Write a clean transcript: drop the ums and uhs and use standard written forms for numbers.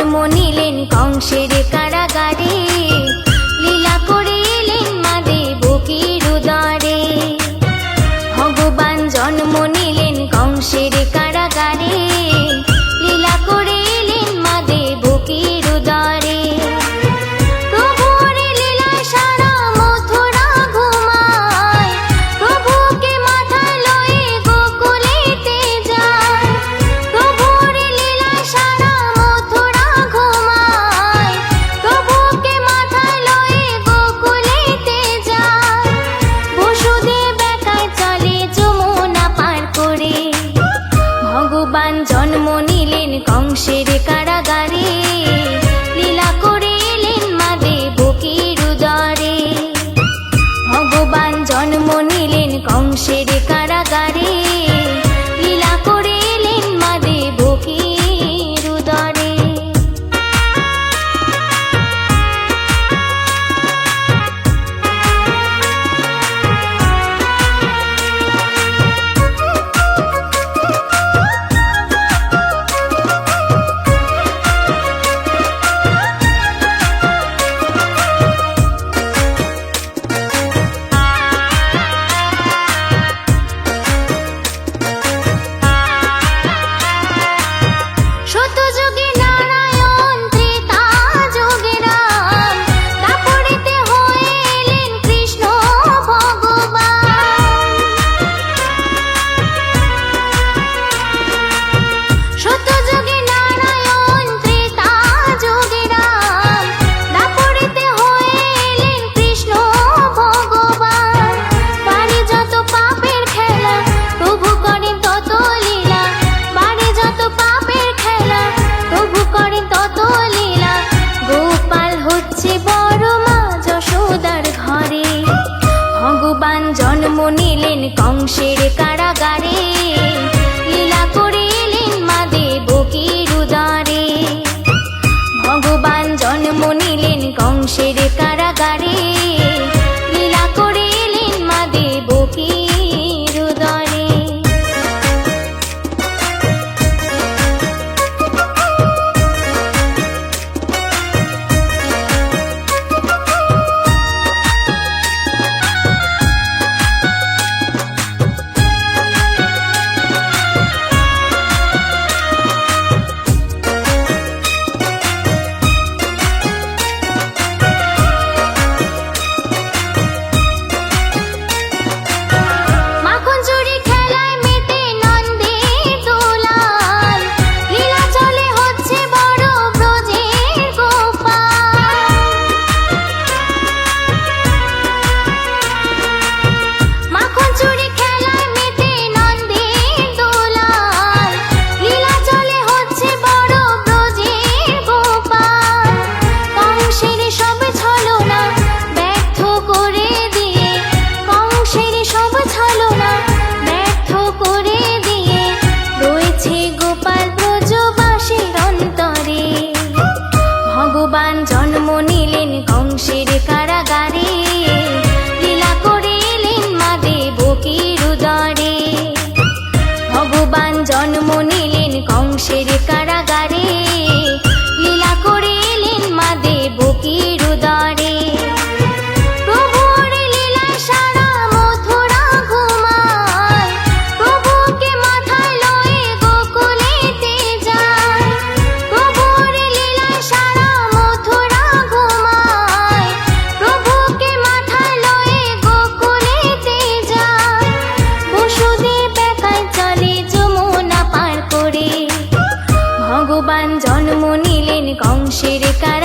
জন্ম নিলেন কংসের কারাগারে, লীলা করে এলেন মা দেবকীর উদরে। ভগবান জন্ম নিলেন কংসের কারাগারে, লীলা করে এলেন মা দেবকীর উদরে। প্রভুর লীলায় সারা মথুরা ঘুমায়, প্রভুকে মাথায় লয়ে গোকুলেতে যায়। প্রভুর লীলায় সারা মথুরা ঘুমায়, প্রভুকে মাথায় লয়ে গোকুলেতে যায়। বসুদেব একাই চলে যমুনা পার করে, ভগবান জন্ম নিলেন কংসের কারাগারে, লীলা করে এলেন মা দেবকীর উদরে। ভগবান জন্ম নিলেন কংসের কারাগারে, লীলা করে এলেন মা দেবকীর উদরে। সত্যযুগে নারায়ণ, ত্রেতা যুগে রাম, দাপরিতে হয়ে এলেন কৃষ্ণ ভগবান। সত্যযুগে নারায়ণ, ত্রেতা যুগে রাম, দাপরিতে হয়ে এলেন কৃষ্ণ ভগবান। বাড়ি যত পাপের খেলা, প্রভু করেন তত লীলা। বাড়ি যত পাপের খেলা, প্রভু করেন তত লীলা। গোপাল হচ্ছে বড় মা যশোদার ঘরে, ভগবান জন্ম নিলেন কংসের কারাগারে, লীলা করে এলেন মা দেবকীর উদরে। ভগবান জন্ম নিলেন কংসের কারাগারে, লীলা করে এলেন মা দেবকীর উদরে। মাখন চুরি খেলায় মেতে নন্দের দুলাল, লীলা চলে হচ্ছে বড় ব্রজের গোপাল। মাখন চুরি খেলায় মেতে নন্দের দুলাল, লীলা চলে হচ্ছে বড় ব্রজের গোপাল। কংসের সব ছলনা ব্যর্থ করে দিয়ে, কংসের সব ছলনা ব্যর্থ করে দিয়ে, রয়েছে গোপাল ব্রজবাসীর অন্তরে। ভগবান জন্ম নিলেন কংসের কারাগারে, লীলা করে এলেন মা দেবকীর উদরে। ভগবান জন্ম নিলেন কংসের কারাগারে, লীলা করে এলেন মা দেবকীর উদরে। প্রভুর লীলায় সারা মথুরা ঘুমায়, প্রভুকে মাথায় লয়ে গোকুলেতে যায়। প্রভুর লীলায় সারা মথুরা ঘুমায়, প্রভুকে মাথায় লয়ে গোকুলেতে যায়। বসুদেব একাই চলে যমুনা পার করে, ভগবান জন্ম নিলেন কংসের কারাগারে।